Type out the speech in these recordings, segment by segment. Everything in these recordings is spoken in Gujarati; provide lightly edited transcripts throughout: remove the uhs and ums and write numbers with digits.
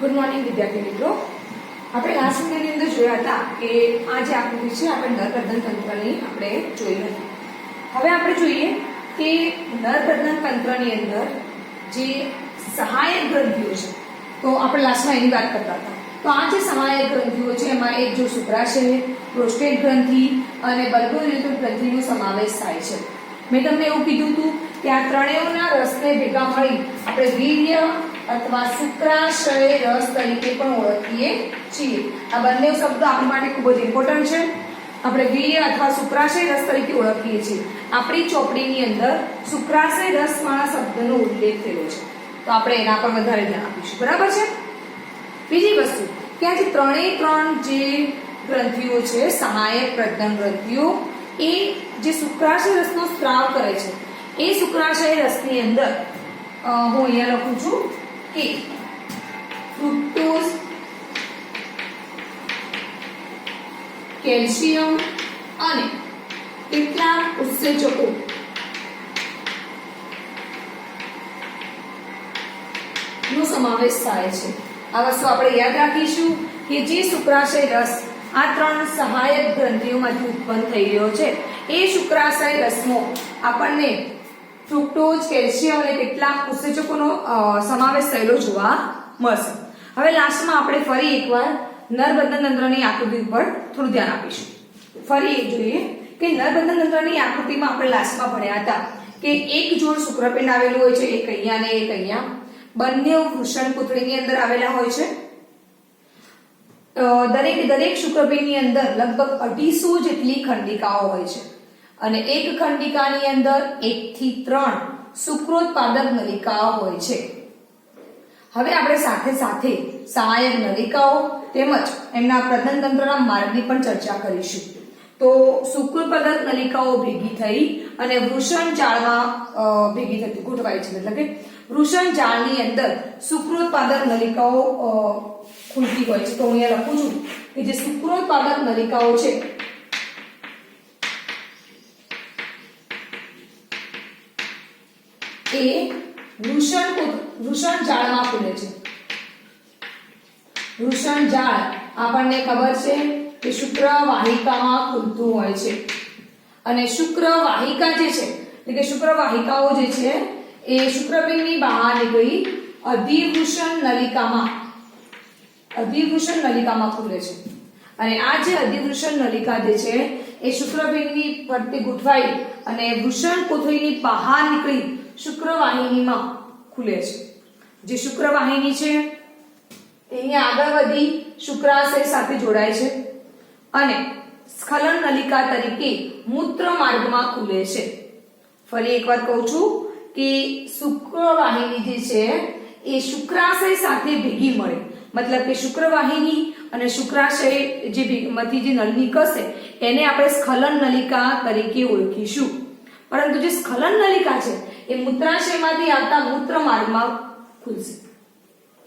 ગુડ મોર્નિંગ વિદ્યાર્થી મિત્રો, આપણે લાસ્ટ વિડિયોની અંદર જોયા હતા કે આ જે આકૃતિ છે આપણે નર પ્રજનન તંત્રની આપણે જોઈ હતી. હવે આપણે જોઈએ કે નર પ્રજનન તંત્રની અંદર જે સહાયક ગ્રંથિઓ છે, તો આપણે લાસ્ટમાં એની વાત કરતા હતા. તો આ જે સહાયક ગ્રંથિઓ છે એમાં એક જો શુક્રાશય, પ્રોસ્ટેટ ગ્રંથિ અને બલ્બોયુરેથ્રલ ગ્રંથિનો સમાવેશ થાય છે. મેં તમને એવું કીધું હતું કે આ ત્રણેયના રસને ભેગા મળી આપણે વીર્ય અથવા શુક્રાશય રસ તરીકે પણ ઓળખીએ છીએ. આ બંને શબ્દો આપણા માટે ખૂબ જ ઇમ્પોર્ટન્ટ છે. આપણે વીર્ય અથવા શુક્રાશય રસ તરીકે ઓળખીએ છીએ. આપણી ચોપડીની અંદર શુક્રાશય રસવાળા શબ્દનો ઉલ્લેખ થયેલો છે, તો આપણે એના પર વધારે ધ્યાન આપીશું. બરાબર છે. બીજી વસ્તુ કે આ જે ત્રણ જે ગ્રંથિઓ છે, સહાયક પ્રજનન ગ્રંથિઓ, એ જે શુક્રાશય રસનો સ્ત્રાવ કરે છે, એ શુક્રાશય રસની અંદર હું અહીંયા લખું છું કે ફ્રુક્ટોઝ, કેલ્શિયમ અને કેટલાક ઉત્સેચકો નો સમાવેશ થાય છે. આ વસ્તુ આપણે યાદ રાખીશું કે જે શુક્રાશય રસ આ ત્રણ સહાયક ગ્રંથિઓમાંથી ઉત્પન્ન થઈ રહ્યો છે, એ શુક્રાશય રસમાં આપણને ફ્રુક્ટોઝ, કેલ્શિયમ અને કેટલાક ઉત્સેચકોનો સમાવેશ થયેલો જોવા મળશે. હવે લાસ્ટમાં આપણે ફરી એકવાર નર પ્રજનન તંત્રની આકૃતિ પર થોડું ધ્યાન આપીશું. ફરી એક જોઈએ કે નર પ્રજનન તંત્રની આકૃતિમાં આપણે લાસ્ટમાં ભણ્યા હતા કે એક જોડ શુક્રપિંડ આવેલું હોય છે, એક અહીંયા ને એક અહીંયા. બંને વૃષણ પુત્રીની અંદર આવેલા હોય છે. દરેક શુક્રપિંડની અંદર લગભગ 250 જેટલી ખંડિકાઓ હોય છે અને એક ખંડિકાની અંદર 1 થી 3 શુક્રોત્પાદક નલિકાઓ હોય છે. હવે આપણે સાથે સાથે સહાયક નલિકાઓ તેમજ એમના પ્રજનન તંત્રના માર્ગની પણ ચર્ચા કરીશું. તો શુક્રોત્પાદક નલિકાઓ ભેગી થઈ અને વૃષણ જાળમાં ભેગી થતી ગોઠવાય છે, એટલે કે વૃષણ જાળની અંદર શુક્રોત્પાદક નલિકાઓ ખુલતી હોય છે. તો હું અહીંયા લખું છું કે જે શુક્રોત્પાદક નલિકાઓ છે એ વૃષણ જાળમાં ખુલે છે. વૃષણ જાળ આપણને ખબર છે કે શુક્રવાહિકામાં ખુલતું હોય છે અને શુક્રવાહિકા જે છે, એટલે કે શુક્રવાહિકાઓ જે છે એ શુક્રપિંડની બહાર નીકળી અધિવૃષણ નલિકામાં ખુલે છે. અને આ જે અધિવૃષણ નલિકા જે છે એ શુક્રપિંડની ફરતે ગોઠવાઈ અને વૃષણ કોથળીની બહાર નીકળી શુક્રવાહિનીમાં ખુલે છે. જે શુક્રવાહિની છે અહીંયા આગળ વધી શુક્રાશય સાથે જોડાય છે અને સ્ખલન નલિકા તરીકે મૂત્ર માર્ગમાં ખુલે છે. ફરી એકવાર કહું છું કે શુક્રવાહિની જે છે એ શુક્રાશય સાથે ભેગી મળે, મતલબ કે શુક્રવાહિની અને શુક્રાશય જે માંથી જે નળી નીકળશે એને આપણે સ્ખલન નલિકા તરીકે ઓળખીશું. પરંતુ જે સ્ખલન નલિકા છે એ મૂત્રાશયમાંથી આવતા મૂત્ર માર્ગમાં ખુલશે.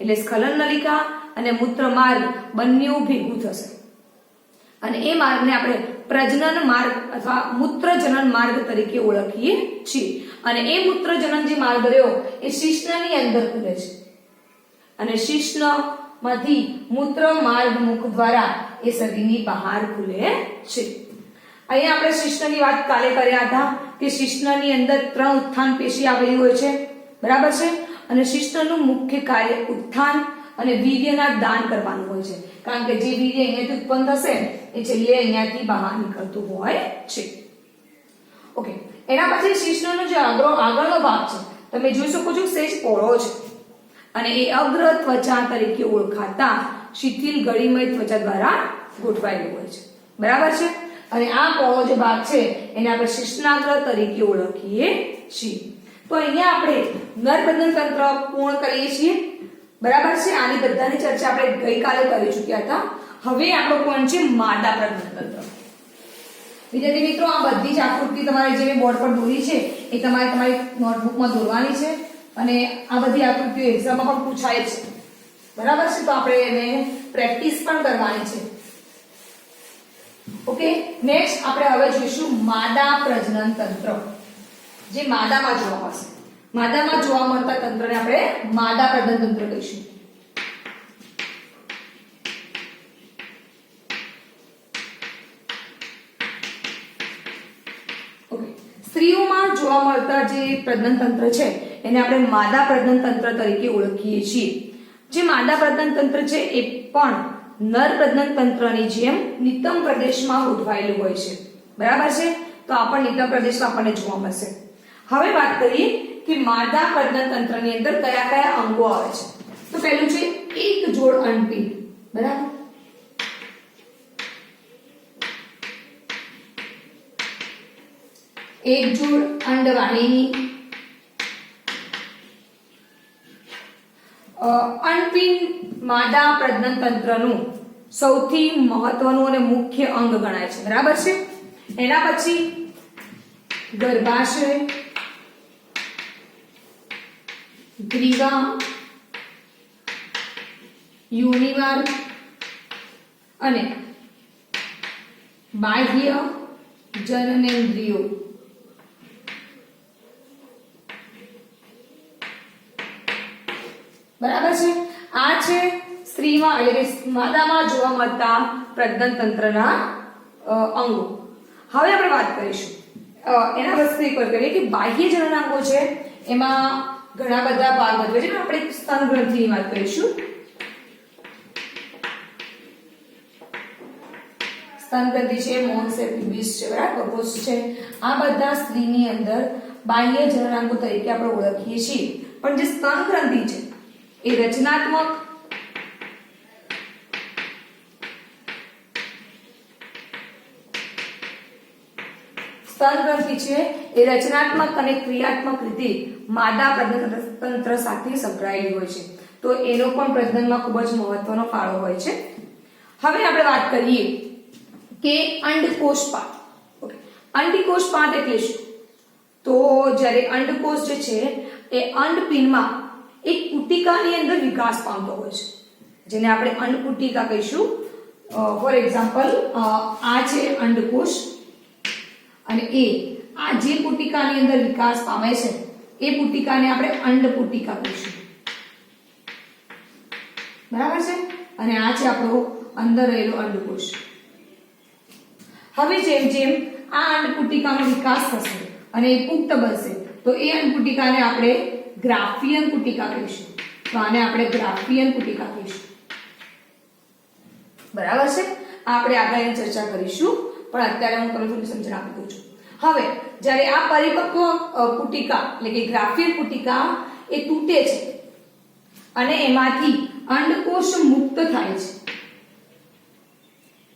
એટલે સ્ખલન નલિકા અને મૂત્ર માર્ગ બંને ભેગું થશે અને એ માર્ગને આપણે પ્રજનન માર્ગ અથવા મૂત્રજનન માર્ગ તરીકે ઓળખીએ છીએ. અને એ મૂત્રજનન જે માર્ગ રહ્યો એ શિશ્નની અંદર ખુલે છે અને શિશ્નમાંથી મૂત્ર માર્ગ મુખ દ્વારા એ શરીરની બહાર ખુલે છે. અહીંયા આપણે શિશ્નની વાત કાલે કર્યા હતા કે શિશ્નની અંદર 3 ઉત્થાન પેશી આવેલી હોય છે, બરાબર છે. અને શિશ્નનું મુખ્ય કાર્ય ઉત્થાન અને વીર્યના દાન કરવાનું હોય છે, કારણ કે જે વીર્ય અહીંયાથી ઉત્પન્ન થશે એ છેલ્લે અહીંયાથી બહાર નીકળતું હોય છે. ઓકે, એના પછી શિશ્નનો જે આગળનો ભાગ છે તમે જોઈ શકો છો સહેજ પહોળો છે અને એ અગ્ર ત્વચા તરીકે ઓળખાતા શિથિલ ગળીમય ત્વચા દ્વારા ગોઠવાયેલું હોય છે, બરાબર છે. અને આ પહોળો જે ભાગ છે એને આપણે શિશ્નાગ્ર તરીકે ઓળખીએ છીએ. તો અહીંયા આપણે નર પ્રજનન તંત્ર પૂર્ણ કરીએ છીએ, બરાબર છે. આની બધાની ચર્ચા આપણે ગઈકાલે કરી ચૂક્યા હતા. હવે આપણો પોઈન્ટ છે માદા પ્રજનન તંત્ર. વિદ્યાર્થી મિત્રો, આ બધી જ આકૃતિ તમારે જે બોર્ડ પર દોરી છે એ તમારે તમારી નોટબુકમાં દોરવાની છે અને આ બધી આકૃતિઓ એક્ઝામમાં પણ પૂછાય છે, બરાબર છે. તો આપણે એને પ્રેક્ટિસ પણ કરવાની છે. ઓકે, નેક્સ્ટ આપણે હવે જોઈશું માદા પ્રજનન તંત્ર, જે માદામાં જોવા મળશે. માદામાં જોવા મળતા તંત્રને આપણે માદા પ્રજનન તંત્ર કહીશું. જોવા મળતા જે પ્રજનન તંત્ર છે એને આપણે માદા પ્રજનન તંત્ર તરીકે ઓળખીએ છીએ. જે માદા પ્રજનન તંત્ર છે એ પણ નર પ્રજનન તંત્રની જેમ નિતંબ પ્રદેશમાં ગોઠવાયેલું હોય છે. બરાબર છે? તો આ પણ નિતંબ પ્રદેશમાં આપણને જોવા મળશે. હવે વાત કરીએ કે માદા પ્રજનન તંત્રની અંદર કયા કયા અંગો આવે છે. તો પહેલું છે એક જોડ અંડપિંડ. બરાબર? એક જોડ અંડવાહિની. અંડપિંડ માદા પ્રજનન તંત્રનું સૌથી મહત્વનું અને મુખ્ય અંગ ગણાય છે. બરાબર છે? એના પછી ગર્ભાશય, ગ્રીવા, યોનિવાર અને બાહ્ય જનનેન્દ્રિયો. બરાબર છે? આ છે સ્ત્રીમાં એટલે કે માદામાં જોવા મળતા પ્રજનન તંત્રના અંગો. હવે આપણે વાત કરીશું એના વસ્તુ એક પર કરીએ કે બાહ્ય જનનાંગો છે એમાં ઘણા બધા ભાગ ભજવે છે. આપણે સ્તન ગ્રંથિની વાત કરીશું. સ્તન ગ્રંથિ છે, મોન્સ છે, પિબિસ છે, બરાબર, પ્રપોસ છે. આ બધા સ્ત્રીની અંદર બાહ્ય જનનાંગો તરીકે આપણે ઓળખીએ છીએ. પણ જે સ્તન ગ્રંથિ છે એ રચનાત્મક સ્તન ગ્રંથિ છે એ રચનાત્મક અને ક્રિયાત્મક રીતે માદા પ્રજનન તંત્ર સાથે સંકળાયેલી હોય છે. તો એનો પણ પ્રજનનમાં ખૂબ જ મહત્વનો ફાળો હોય છે. હવે આપણે વાત કરીએ કે અંડકોષપાત. ઓકે, અંડકોષપાત એટલે શું? તો જ્યારે અંડકોષ જે છે એ અંડપિંડમાં એક પુટિકાની અંદર વિકાસ પામતો હોય છે, જેને આપણે અંડપુટિકા કહીશું. ફોર એક્ઝામ્પલ, આ છે અંડકોષ અને આ જે પુટિકાની અંદર વિકાસ પામે છે એ પુટિકાને આપણે અંડપુટિકા કહીશું. બરાબર છે? અને આ છે આપણો અંદર રહેલો અંડકોષ. હવે જેમ જેમ આ અંડપુટિકાનો વિકાસ થશે અને એ પુખ્ત બનશે તો એ અંડપુટિકાને આપણે ગ્રાફિયન પુટિકા કહીશું. તો આને આપણે ગ્રાફિયન પુટિકા કહીશું. બરાબર છે? આપણે આગળ એની ચર્ચા કરીશું, પણ અત્યારે હું તમને થોડી સમજણ આપી દઉં છું. હવે જ્યારે આ પરિપક્વ પુટિકા એટલે કે ગ્રાફિયન પુટિકા એ તૂટે છે અને એમાંથી અંડકોષ મુક્ત થાય છે.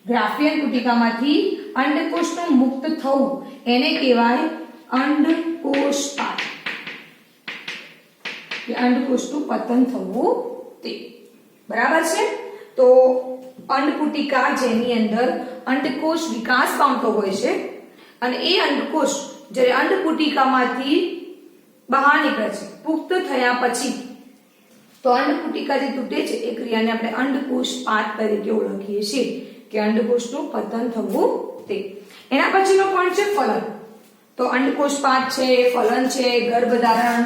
ગ્રાફિયન પુટિકામાંથી અંડકોષનું મુક્ત થવું એને કહેવાય અંડકોષપાત. કે અંડકોષનું પતન થવું તે. બરાબર છે? તો અંડપુટિકા જેની અંદર અંડકોષ વિકાસ પામતો હોય છે અને એ અંડકોષ જ્યારે અંડપુટિકામાંથી બહાર નીકળે છે પુખ્ત થયા પછી, તો અંડપુટિકા જે તૂટે છે એ ક્રિયાને આપણે અંડકોષપાત તરીકે ઓળખીએ છીએ કે અંડકોષનું પતન થવું તે. એના પછીનો પોઈન્ટ છે ફલન. તો અંડકોષપાત છે, ફલન છે, ગર્ભધારણ,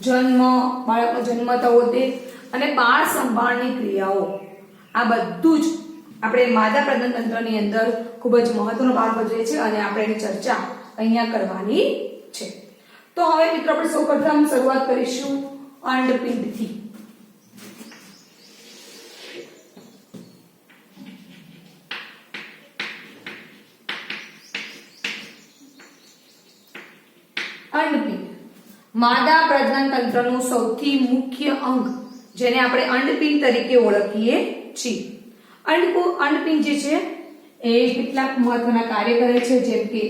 જન્મ, બાળકનો જન્મ થવો તે અને બાળ સંભાળની ક્રિયાઓ, આ બધું જ આપણે માદા પ્રજનન તંત્રની અંદર ખૂબ જ મહત્વનો ભાગ ભજવે છે અને આપણે એની ચર્ચા અહીંયા કરવાની છે. તો હવે મિત્રો આપણે સૌપ્રથમ શરૂઆત કરીશું અંડપિંડથી. અંડપિંડ માદા પ્રજનન તંત્રનું સૌથી મુખ્ય અંગ, જેને આપણે અંડપિંડ તરીકે ઓળખીએ છીએ. અંડપિંડ જે છે એ કેટલાક મહત્વના કાર્ય કરે છે, જેમ કે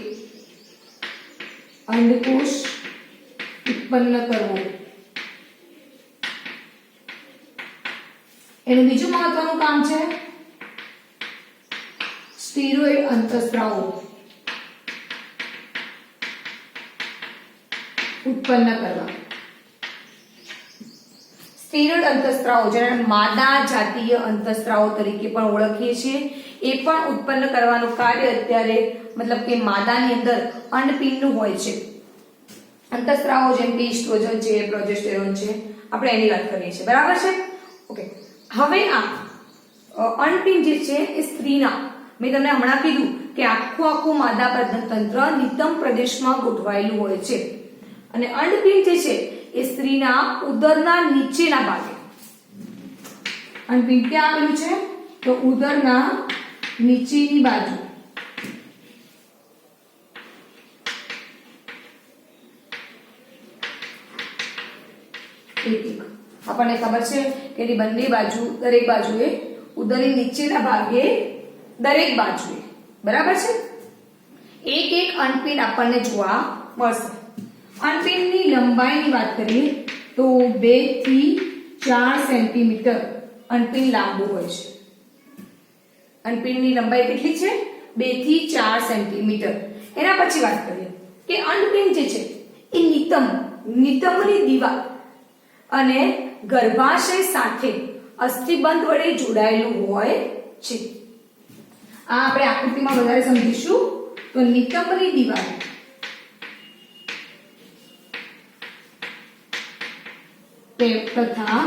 અંડકોષ ઉત્પન્ન કરવો. એનું બીજું મહત્વનું કામ છે સ્ટીરોઇડ અંતઃસ્ત્રાવો ઉત્પન્ન કરવા. સ્ટીરોઇડ અંતઃસ્ત્રાવો જેને માદા જાતીય અંતઃસ્ત્રાવો તરીકે પણ ઓળખીએ છીએ, એ પણ ઉત્પન્ન કરવાનું કાર્ય અત્યારે મતલબ કે માદાની અંદર અંડપિંડનું હોય છે. અંતઃસ્ત્રાવો જેમ કે ઇસ્ટ્રોજન છે, પ્રોજેસ્ટેરોન છે, આપણે એની વાત કરીએ છીએ. બરાબર છે? ઓકે. હવે આ અંડપિંડ જે છે એ સ્ત્રીના, મેં તમને હમણાં કીધું કે આખું માદા પ્રજનનતંત્ર નિતંબ પ્રદેશમાં ગોઠવાયેલું હોય છે અને અંડપિંડ જે છે એ સ્ત્રીના ઉદરના નીચેના ભાગે, અંડપિંડ ક્યાં આવેલું છે તો ઉદરના નીચેની બાજુ આપણને ખબર છે કે એની બંને બાજુ, દરેક બાજુએ ઉદરની નીચેના ભાગે દરેક બાજુએ, બરાબર છે, એક અંડપિંડ આપણને જોવા મળશે. અંડપિંડની લંબાઈની વાત કરીએ તો 2 થી 4 સેન્ટીમીટર અંડપિંડ લાંબુ હોય છે. અંડપિંડની લંબાઈ કેટલી છે? 2 થી 4 સેન્ટીમીટર. એના પછી વાત કરીએ કે અંડપિંડ જે છે એ નિતંબની દીવાલ અને ગર્ભાશય સાથે અસ્થિબંધ વડે જોડાયેલું હોય છે. આ આપણે આકૃતિમાં વધારે સમજીશું. તો નિતંબની દીવાલ તથા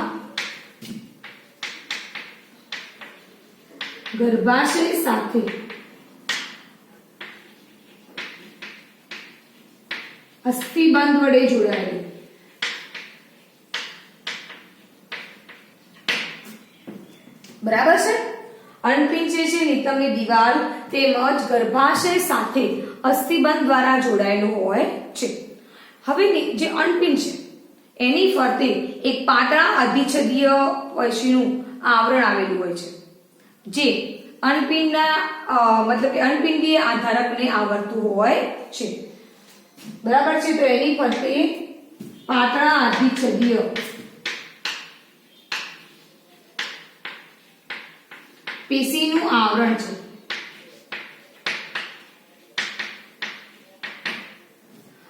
ગર્ભાશય સાથે અસ્થિબંધ વડે જોડાયેલું, બરાબર છે. અંડપિંડ જે છે નિતંબની દીવાલ તેમજ ગર્ભાશય સાથે અસ્થિબંધ દ્વારા જોડાયેલું હોય છે. હવે જે અંડપિંડ છે એની ફરતે એક પાતળા અધિચ્છદીય પેશીનું આવરણ આવેલું હોય છે જે અંડપિંડના મતલબ કે અંડપિંડીય આધારકને આવરતું હોય છે, બરાબર છે. તો એની ફરતે પાતળા અધિચ્છદીય પેશીનું આવરણ છે.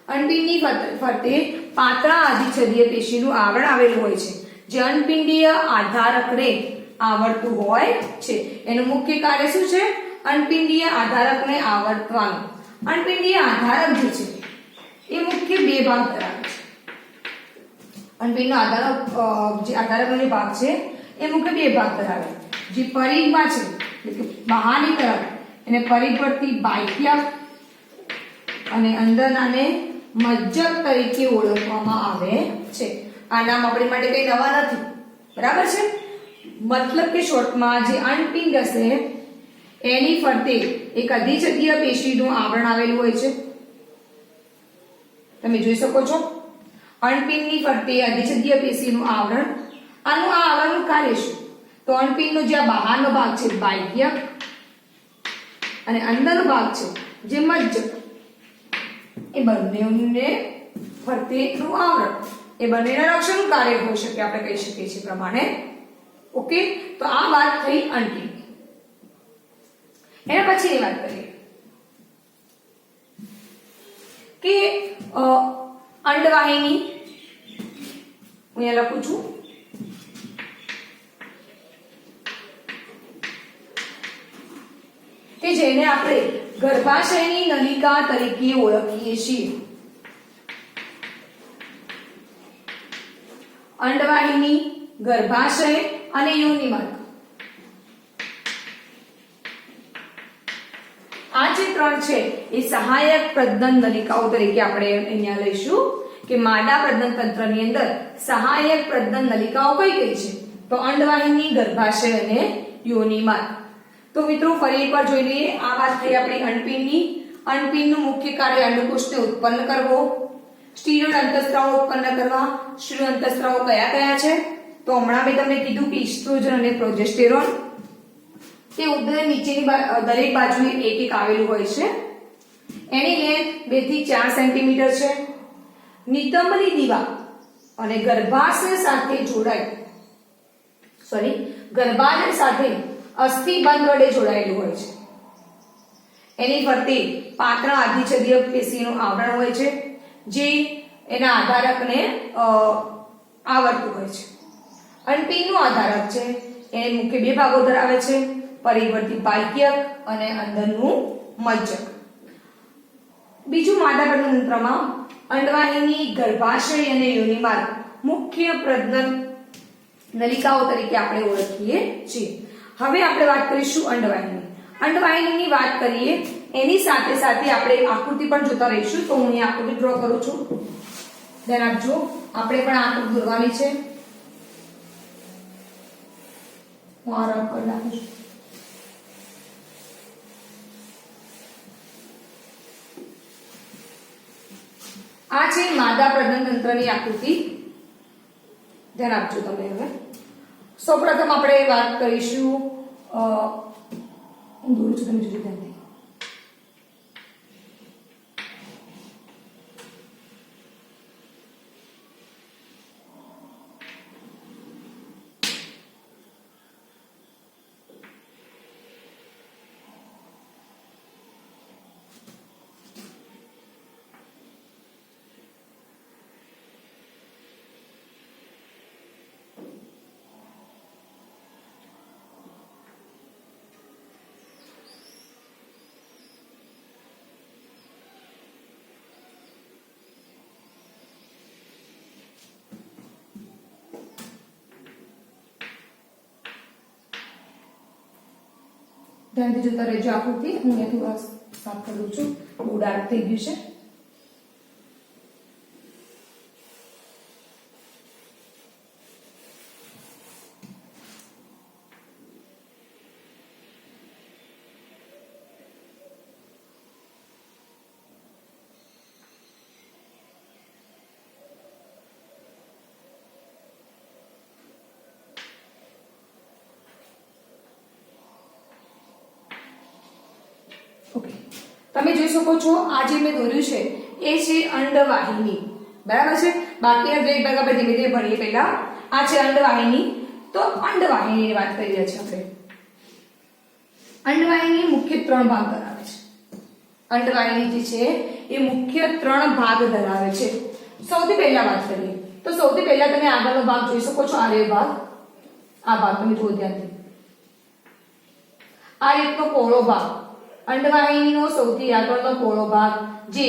અંડપિંડની ફરતે પાતળા અધિચ્છદીય પેશીનું આવરણ આવેલું હોય છે જે અંડપિંડીય આધારકને આવરતું હોય છે. એનું મુખ્ય કાર્ય શું છે? અંડપિંડીય આધારકને આવરવાનું. અંડપિંડીય આધારક જે છે એ મુખ્ય 2 ભાગ ધરાવે છે. અંડપિંડનો આધારકનો જે ભાગ છે એ મુખ્ય 2 ભાગ ધરાવે છે. જે પરિઘમાં છે એટલે કે બહારની તરફ એને પરિઘ પરથી બાહ્યક અને અંદરનાને મજ્જક તરીકે ઓળખવામાં આવે છે. આ નામ આપણી માટે કઈ નવા નથી, બરાબર છે. મતલબ કે શોર્ટમાં જે અંડપિંડ હશે એની ફરતે એક અધિચ્છદીય પેશીનું આવરણ આવેલું હોય છે. તમે જોઈ શકો છો અંડપિંડની ફરતે અધિચ્છદીય પેશીનું આવરણ. આનું આ આવરણનું કાર્ય શું? તો અંડપિંડનો જે બહારનો ભાગ છે બાહ્યક અને અંદરનો ભાગ છે જે મજ્જક, એ બંનેને ફરતેનું આવરણ, એ બંનેના રક્ષણનું કાર્ય હોઈ શકે, આપણે કહી શકીએ છીએ પ્રમાણે. ઓકે, તો આ વાત થઈ અંડપિંડ. એના પછીની વાત કરીએ કે અંડવાહિની. હું અહીંયા લખું છું કે જેને આપણે ગર્ભાશયની નલિકા તરીકે ઓળખીએ છીએ. અંડવાહિની, ગર્ભાશય અને યોનિમાર્ગ, આ જે 3 છે એ સહાયક પ્રજનન નલિકાઓ તરીકે આપણે અહીંયા લઈશું કે માદા પ્રજનન તંત્રની અંદર સહાયક પ્રજનન નલિકાઓ કઈ કઈ છે? તો અંડવાહિની, ગર્ભાશય અને યોનિમાર્ગ. તો મિત્રો ફરી એકવાર જોઈ લઈએ. આ વાત થઈ આપણી અંડપિંડની. અંડપિંડનું મુખ્ય કાર્ય અંડકોષને ઉત્પન્ન કરવો, સ્ટીરોઇડ અંતઃસ્ત્રાવો ઉત્પન્ન કરવા. સ્ટીરોઇડ અંતઃસ્ત્રાવો કયા કયા છે? તો હમણાં મેં તમને કીધું કે ઇસ્ટ્રોજન અને પ્રોજેસ્ટેરોન. તે ઉદરની નીચેની દરેક બાજુએ એક આવેલું હોય છે. એની લેન્થ 2 થી 4 સેન્ટીમીટર છે. નિતંબની દીવાલ અને ગર્ભાશય સાથે ગર્ભાશય સાથે અસ્થિબંધ વડે જોડાયેલું હોય છે. એની ફરતે પાતળા અધિચ્છદીય પેશીનું આવરણ હોય છે જે એના આધારકને આવરતું હોય છે. અંડપિંડનું આધારક છે એ મુખ્ય 2 ભાગો ધરાવે છે, પરિવર્તી બાહ્યક અને અંદરનું મજ્જક. બીજું માદા પ્રજનન તંત્રમાં અંડવાહિની, ગર્ભાશય અને યોનિમાર્ગ મુખ્ય પ્રજનન નલિકાઓ તરીકે આપણે ઓળખીએ છીએ. હવે આપણે વાત કરીશું અંડવાહિની. અંડવાહિનીની વાત કરીએ એની સાથે સાથે આપણે આકૃતિ પણ જોતા રહીશું. તો હું અહીં આકૃતિ ડ્રો કરું છું. ધ્યાન આપજો, આપણે પણ આકૃતિ દોરવાની છે. હું આ રંગ કરી નાખું છું. આ છે માદા પ્રજનન તંત્રની આકૃતિ. ધ્યાન આપજો તમે. હવે સૌપ્રથમ આપણે વાત કરીશું, હું દોરું છું, તમે જોજો ધ્યાનથી. ધ્યાનથી જોતા રહેજો આકૃતિ. હું અહીંયાથી થોડા સાફ કરું છું, બહુ ડાર્ક થઈ ગયું છે. ઓકે, તમે જોઈ શકો છો આ જે મેં દોર્યું છે એ છે અંડવાહિની. બરાબર છે? બાકીના દરેક ભાગ આપણે ધીમે ધીમે ભણીએ. પહેલા આ છે અંડવાહિની. તો અંડવાહિનીની વાત કરી રહ્યા છીએ આપણે. અંડવાહિની મુખ્ય 3 ભાગ ધરાવે છે. અંડવાહિની જે છે એ મુખ્ય 3 ભાગ ધરાવે છે. સૌથી પહેલા વાત કરીએ તો સૌથી પહેલા તમે આગળનો ભાગ જોઈ શકો છો. આ ભાગ, આ ભાગ તમે જુઓ ધ્યાનથી. આ રીતનો પહોળો ભાગ અંડવાહિનીનો સૌથી આગળનો પહોળો ભાગ, જે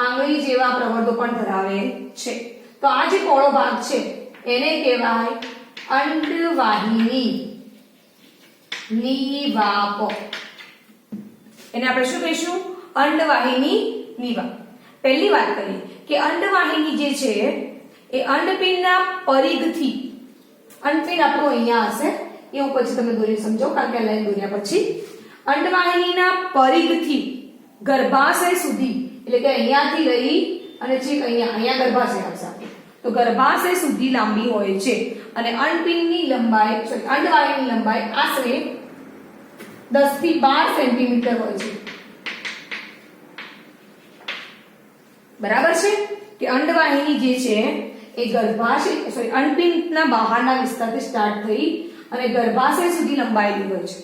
આંગળી જેવા પ્રવર્ધો પણ ધરાવે છે. તો આ જે પહોળો ભાગ છે એને કહેવાય અંડવાહિની નિવાપ. એને આપણે શું કહીશું? અંડવાહિની નિવાપ. પહેલી વાત કરીએ કે અંડવાહિની જે છે એ અંડપિંડના પરિઘથી, અંડપિંડ આપણું અહીંયા હશે, એ હું પછી તમે દોરી સમજો, કારણ કે લાઈન દોર્યા પછી અંડવાહિનીના પરિઘથી ગર્ભાશય સુધી, એટલે કે અહીંયાથી લઈ અને છેક અહીંયા ગર્ભાશય આવશે. તો ગર્ભાશય સુધી લાંબી હોય છે. અને અંડપિંડની લંબાઈ, અંડવાહિનીની લંબાઈ આશરે 10 થી 12 સેન્ટીમીટર હોય છે. બરાબર છે? કે અંડવાહિની જે છે એ ગર્ભાશય અંડપિંડના બહારના વિસ્તારથી સ્ટાર્ટ થઈ અને ગર્ભાશય સુધી લંબાયેલી હોય છે.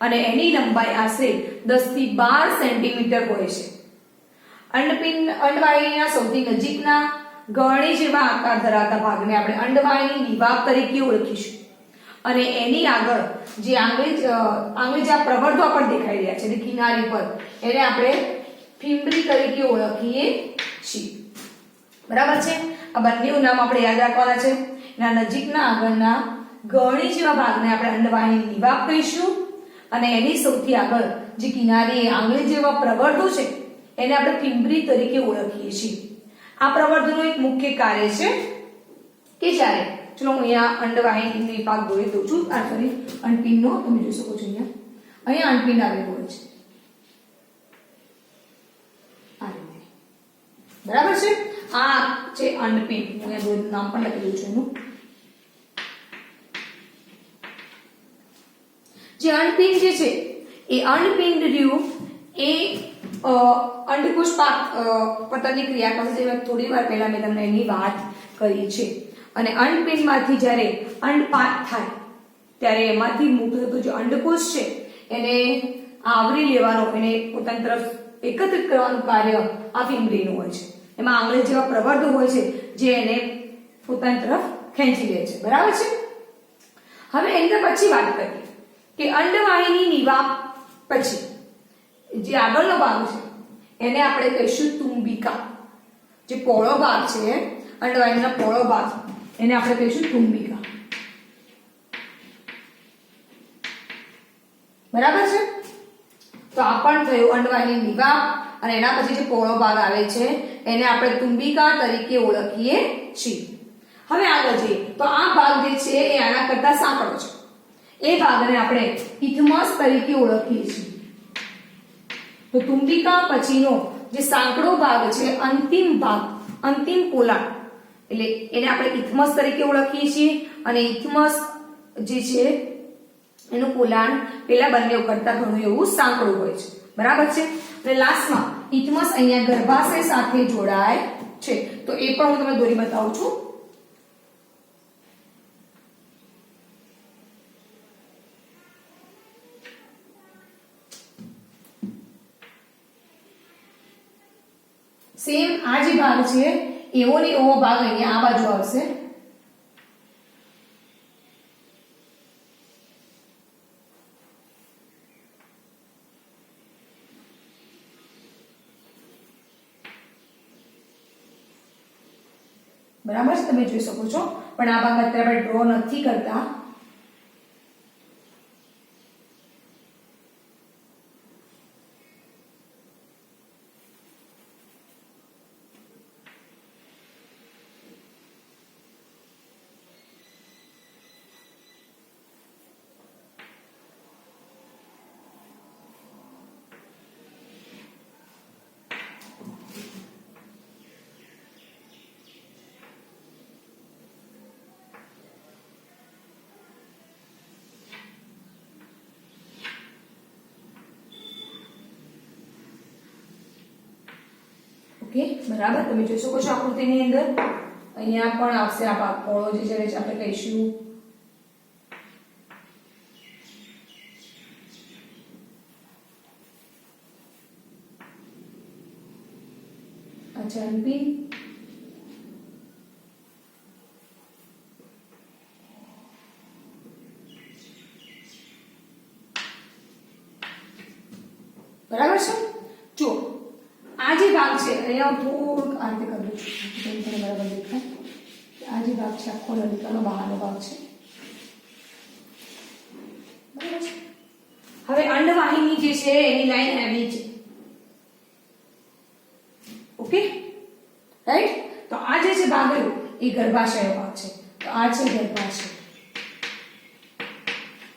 અને એની લંબાઈ આશરે 10 થી 12 સેન્ટીમીટર હોય છે. અંડવાહિનીના સૌથી નજીકના ગળણી જેવા આકાર ધરાવતા ભાગને આપણે અંડવાહિની નિવાપ તરીકે ઓળખીશું. અને એની આગળ જે આંગળી જ્યાં પ્રવર્ધો પણ દેખાઈ રહ્યા છે કિનારી પર, એને આપણે ફિમ્બરી તરીકે ઓળખીએ છીએ. બરાબર છે? આ બંનેનું નામ આપણે યાદ રાખવાના છે. એના નજીકના આગળના ગળણી જેવા ભાગને આપણે અંડવાહિની નિવાપ કહીશું. અને એની સૌથી આગળ જે કિનારી આંગળી જેવા પ્રવર્ધો છે એને આપણે ફિમ્બરી તરીકે ઓળખીએ છીએ. આ પ્રવર્ધોનું એક મુખ્ય કાર્ય છે કે જ્યારે, ચલો હું અહીંયા અંડવાહિની ભાગ દોરી દઉં છું. આ કરી અંડપિંડનો તમે જોઈ શકો છો. અહીંયા અંડપિંડ આવેલું હોય છે. બરાબર છે? આ છે અંડપિંડ. હું અહીંયા નામ પણ લખી દઉં છું એનું. જે અંડપિંડ જે છે એ અંડપિંડ રહ્યું એ અંડકોષ પતનની ક્રિયા કરશે, જે થોડી વાર પહેલા મેં તમને એની વાત કરી છે. અને અંડપિંડમાંથી જ્યારે અંડપાત થાય ત્યારે એમાંથી મુક્ત થતો જે અંડકોષ છે એને આવરી લેવાનો, એને પોતાની તરફ એકત્રિત કરવાનું કાર્ય આ ફિમ્બરીનું હોય છે. એમાં આંગળી જેવા પ્રવર્ધો હોય છે જે એને પોતાની તરફ ખેંચી લે છે. બરાબર છે? હવે એના પછી વાત કરીએ કે અંડવાહિની નિવાપ પછી જે આગળનો ભાગ છે એને આપણે કહીશું તુંબિકા. જે પહોળો ભાગ છે અંડવાહિનીનો પહોળો ભાગ, એને આપણે કહીશું તુંબિકા. બરાબર છે? તો આ પણ થયું અંડવાહિની ભાગ અને એના પછી જે પહોળો ભાગ આવે છે એને આપણે તુંબિકા તરીકે ઓળખીએ છીએ. હવે આગળ જઈએ તો આ ભાગ જે છે એ આના કરતા સાંકડો છે. એ ભાગને આપણે ઇથમસ તરીકે ઓળખીએ છીએ. તો તુંબિકા પછીનો જે સાંકડો ભાગ છે અંતિમ ભાગ, અંતિમ પોલાણ, એટલે એને આપણે ઇથમસ તરીકે ઓળખીએ છીએ અને ઇથમસ જે છે એનું પોલાણ પેલા બંને કરતા ઘણું એવું સાંકડું હોય છે. બરાબર છે. અને લાસ્ટમાં ઇથમસ અહીંયા ગર્ભાશય સાથે જોડાય છે. તો એ પણ હું તમને દોરી બતાવું છું. સેમ આ જે ભાગ છે એવો ને એવો ભાગ અહીંયા આ બાજુ આવશે. બરાબર છે, તમે જોઈ શકો છો. પણ આ ભાગ અત્યારે આપણે ડ્રો નથી કરતા. ઓકે, બરાબર. તમે જોઈ શકો છો આકૃતિની અંદર અહીંયા પણ આવશે આ ભાગ પહોળો જે છે આપણે કહીશું. અંતિમ બરાબર છે. જો આ જે ભાગ છે અહીંયા થોડુંક આ રીતે કરી દઉં છું બરાબર દેખાય. આ જે ભાગ છે આખો નલિકાનો બહારનો ભાગ છે. બરાબર છે. હવે અંડવાહિની જે છે એની લાઈન આવી છે. Okay, right. તો આ જે છે ભાગ રહ્યો એ ગર્ભાશય ભાગ છે. તો આ છે ગર્ભાશય,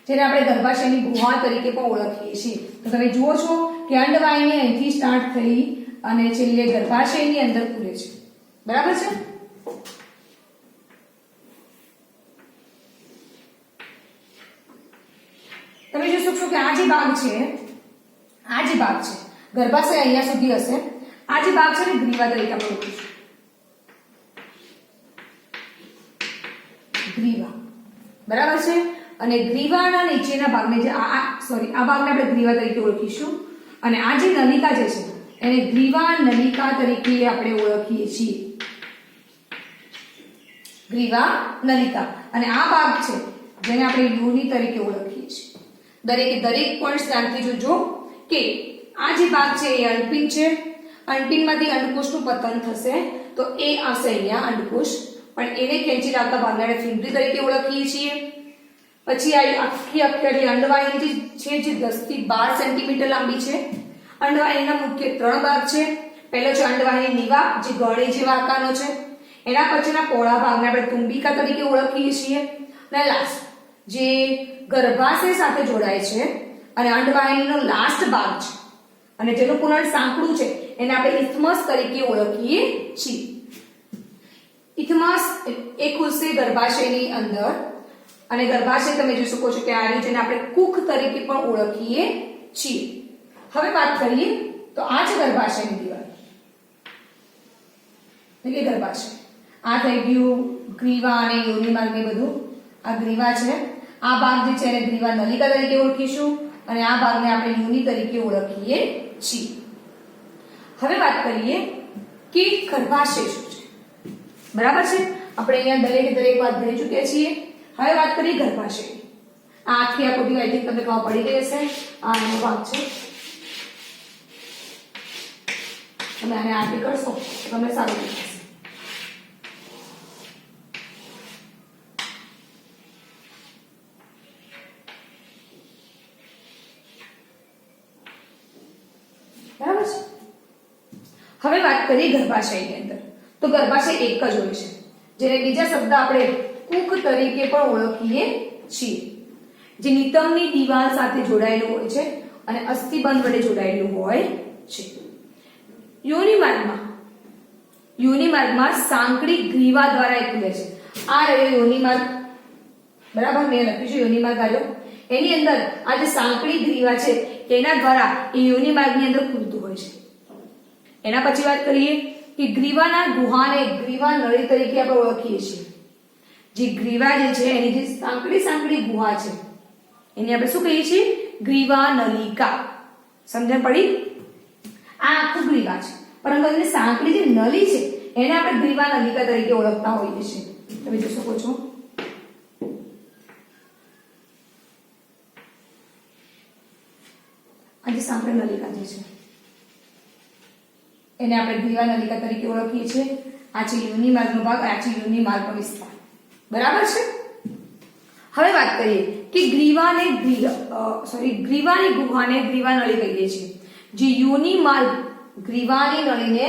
જેને આપણે ગર્ભાશયની ગુહા તરીકે પણ ઓળખીએ છીએ. તો તમે જુઓ છો કે અંડવાહિની અહીંથી સ્ટાર્ટ થઈ અને છેલ્લે ગર્ભાશયની અંદર પૂરે છે. બરાબર છે. તમે જોઈ શકશો કે આ જે ભાગ છે ગર્ભાશય અહીંયા સુધી હશે. આ જે ભાગ છે ને ગ્રીવા તરીકે આપણે ઓળખીશું. ગ્રીવા, બરાબર છે. અને ગ્રીવાના નીચેના ભાગને જે આ ભાગને આપણે ગ્રીવા તરીકે ઓળખીશું. અને આ જે નલિકા જે છે એને ગ્રીવા નલિકા તરીકે આપણે ઓળખીએ છીએ. ગ્રીવા નલિકા. અને આ ભાગ છે જેને આપણે યોની તરીકે ઓળખીએ છીએ. દરેક પોઈન્ટ ધ્યાનથી જોજો કે આ જે ભાગ છે એ અંડપિંડ છે. અંડપિંડમાંથી અંડકોષનું પતન થશે તો એ આવશે અહીંયા અંડકોષ. પણ એને ખેંચી લાવતા ભાગને આપણે ફિમ્પલી તરીકે ઓળખીએ છીએ. પછી આ આખી અંડવાહિની છે જે 10 થી 12 સેન્ટીમીટર લાંબી છે. અંડવાહિનીના મુખ્ય 3 ભાગ છે. પહેલો છે અંડવાહિની નિવાક જે ગળે જેવા આકારનો છે. એના પછીના પહોળા ભાગને આપણે તુંબિકા તરીકે ઓળખીએ છીએ. અને લાસ્ટ જે ગર્ભાશય સાથે જોડાય છે અને અંડવાહિનીનો લાસ્ટ ભાગ છે અને જેનું પોલાણ સાંકડું છે એને આપણે ઇથમસ તરીકે ઓળખીએ છીએ. ઇથમસ એ ખુલશે ગર્ભાશયની અંદર અને ગર્ભાશય તમે જોઈ શકો છો કે આ રહ્યું જેને આપણે કુખ તરીકે પણ ઓળખીએ છીએ. હવે વાત કરીએ તો આ છે ગર્ભાશયની દિવાલ, એટલે ગર્ભાશય. આ થઈ ગયું ગ્રીવા અને યોની માર્ગ ને બધું. આ ગ્રીવા છે. આ ભાગ જે છે એને ગ્રીવા નલિકા તરીકે ઓળખીશું અને આ ભાગને આપણે યોની તરીકે ઓળખીએ છીએ. હવે વાત કરીએ કે ગર્ભાશય શું છે. બરાબર છે. આપણે અહીંયા દરેક વાત ભણી ચૂક્યા છીએ. હવે વાત કરીએ ગર્ભાશય. આ આખી આકૃતિ આઈ થિંક તમને ખબર પડી ગઈ હશે. આ એનો ભાગ છે. તમે આને આટલી કરશો તો તમને સારું દેખાશે. હવે વાત કરીએ ગર્ભાશયની અંદર, તો ગર્ભાશય એક જ હોય છે, જેને બીજા શબ્દ આપણે કુખ તરીકે પણ ઓળખીએ છીએ, જે નિતંબની દિવાલ સાથે જોડાયેલું હોય છે અને અસ્થિબંધ વડે જોડાયેલું હોય છે. યોનિમાર્ગમાં સાંકડી ગ્રીવા દ્વારા એ ખુલે છે. આ રહ્યો યોનિમાર્ગ, બરાબર, મેં લખ્યું છે યોનિમાર્ગ આવ્યો. એની અંદર આ જે સાંકડી ગ્રીવા છે તેના દ્વારા એ યોનિમાર્ગની અંદર ખુલતું હોય છે. એના પછી વાત કરીએ કે ગ્રીવાના ગુહાને ગ્રીવા નળી તરીકે આપણે ઓળખીએ છીએ. જે ગ્રીવા જે છે એની જે સાંકડી ગુહા છે એને આપણે શું કહીએ છીએ? ગ્રીવા નલિકા. સમજણ પડી? આ આખું ગ્રીવા છે, પરંતુ એની સાંકડી જે નળી છે એને આપણે ગ્રીવા નલિકા તરીકે ઓળખતા હોઈએ છીએ. તમે જોઈ શકો છો આ જે સાંકડી નલિકા જે છે એને આપણે ગ્રીવા નલિકા તરીકે ઓળખીએ છીએ. આ છે યોનિમાર્ગનો ભાગ, આ છે યોનિમાર્ગનો વિસ્તાર. બરાબર છે? હવે વાત કરીએ કે ગ્રીવાની ગુહાને ગ્રીવા નળી કહીએ છીએ. જે યોનિમાર્ગ ગ્રીવાની નળીને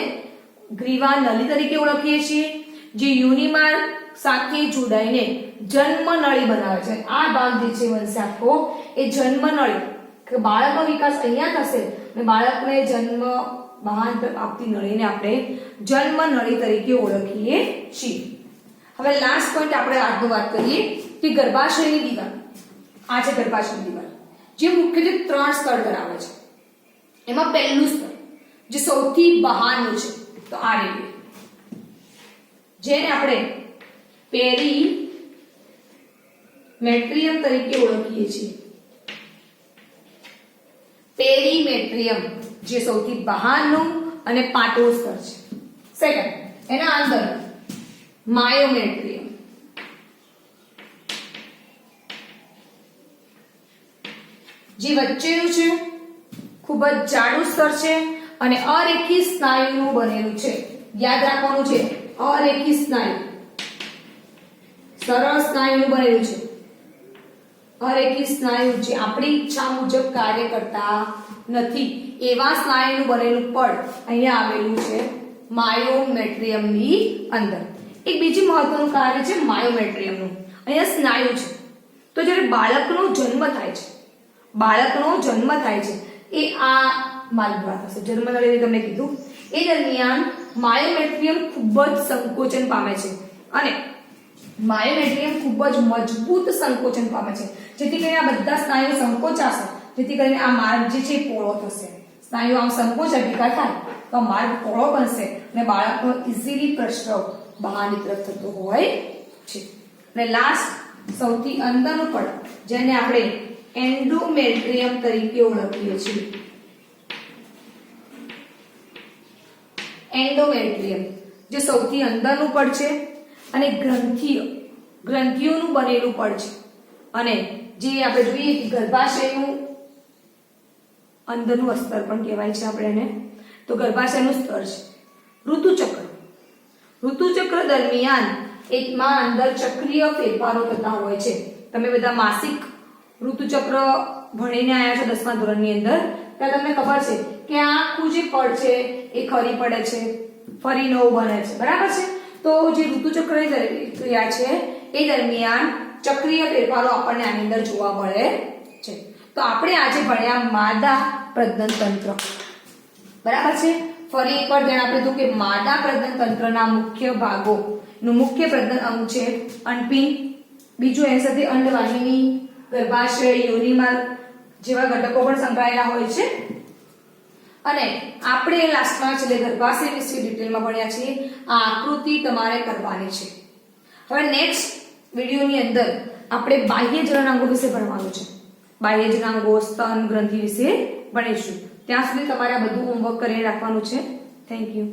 ગ્રીવા નળી તરીકે ઓળખીએ છીએ. જે યોનિમાર્ગ સાથે જોડાઈને જન્મ નળી બનાવે છે. આ ભાગ જે છે વંશાખો એ જન્મ નળી, કે બાળકનો વિકાસ અહીંયા થશે અને બાળકને જન્મ બહાર આપતી નળીને આપણે જન્મ નળી તરીકે ઓળખીએ છીએ. હવે લાસ્ટ પોઈન્ટ આપણે આજનો વાત કરીએ કે ગર્ભાશયની દિવાલ. આ છે ગર્ભાશયની દિવાલ, જે મુખ્યત્વે 3 સ્તર ધરાવે છે. એમાં પહેલું સ્તર જે સૌથી બહારનું છે તો આ રીતે, જેને આપણે પેરીમેટ્રિયમ તરીકે ઓળખીએ છીએ. પેરીમેટ્રિયમ જે સૌથી બહારનું અને પાતળું સ્તર છે. સેકન્ડ, એના અંદર માયોમેટ્રિયમ, જે વચ્ચેનું છે, ખૂબ જ જાડું સ્તર છે અને અરેખી સ્નાયુનું બનેલું છે. યાદ રાખવાનું છે, અરેખી સ્નાયુ, સરળ સ્નાયુનું બનેલું છે. અરેખી સ્નાયુ જે આપણી ઈચ્છા મુજબ કાર્ય કરતા નથી એવા સ્નાયુનું બનેલું પડ અહીંયા આવેલું છે માયોમેટ્રિયમની અંદર. એક બીજી મહત્વનું કાર્ય છે માયોમેટ્રિયમનું. અહીંયા સ્નાયુ છે, તો જ્યારે બાળકનો જન્મ થાય છે એ આ માર્ગ દ્વારા થશે. જન્મ નળીને તમને કીધું એ દરમિયાન માયોમેટ્રિયમ ખૂબ જ સંકોચન પામે છે અને માયોમેટ્રિયમ ખૂબ જ મજબૂત સંકોચન પામે છે, જેથી કરીને આ બધા સ્નાયુઓ સંકોચાશે, જેથી કરીને આ માર્ગ જે છે પહોળો થશે. સ્નાયુઓ આમ સંકોચાય, ભેગા થાય તો માર્ગ પહોળો બનશે અને બાળકનો ઇઝીલી પ્રસ્રાવ બહારની તરફ થતો હોય છે. અને લાસ્ટ સૌથી અંદરનું પડ જેને આપણે એન્ડોમેટ્રિયમ તરીકે ઓળખીએ છીએ. એન્ડોમેટ્રિયમ જે સૌથી અંદરનું પડ છે અને ગ્રંથિઓનું બનેલું પડ છે અને જે આપણે જોઈએ કે ગર્ભાશયનું અંદરનું સ્તર પણ કહેવાય છે આપણે એને. તો ગર્ભાશયનું સ્તર છે. ઋતુચક્ર દરમિયાન એકમાં અંદર ચક્રીય ફેરફારો થતા હોય છે. તમે બધા માસિક ઋતુચક્ર ભણીને આવ્યા છો 10મા ધોરણની અંદર, ત્યાં તમને ખબર છે કે આ આખું જે પડ છે એ ખરી પડે છે, ફરી નવું બને છે. બરાબર છે? તો જે ઋતુચક્રની ક્રિયા છે એ દરમિયાન ચક્રીય ફેરફારો આપણને આની અંદર જોવા મળે છે. તો આપણે આજે ભણ્યા માદા પ્રજનન તંત્ર. બરાબર છે? ફરી એકવાર ધ્યાન આપી દઉં કે માદા પ્રજનન તંત્રના મુખ્ય ભાગોનું મુખ્ય પ્રજનન અંગ છે અંડપિંડ, બીજું એની સાથે અંડવાહિની, ગર્ભાશય, યોનિમાર્ગ જેવા ઘટકો પણ સંકળાયેલા હોય છે. અને આપણે લાસ્ટમાં છેલ્લે ગર્ભાશય વિશે ડિટેલમાં ભણ્યા છીએ. આ આકૃતિ તમારે કરવાની છે. હવે નેક્સ્ટ વિડીયોની અંદર આપણે બાહ્ય જનનાંગો વિશે ભણવાનું છે. બાહ્ય જનનાંગો, સ્તન ગ્રંથિ વિશે ભણીશું. ત્યાં સુધી તમારે આ બધું હોમવર્ક કરીને રાખવાનું છે. Thank you.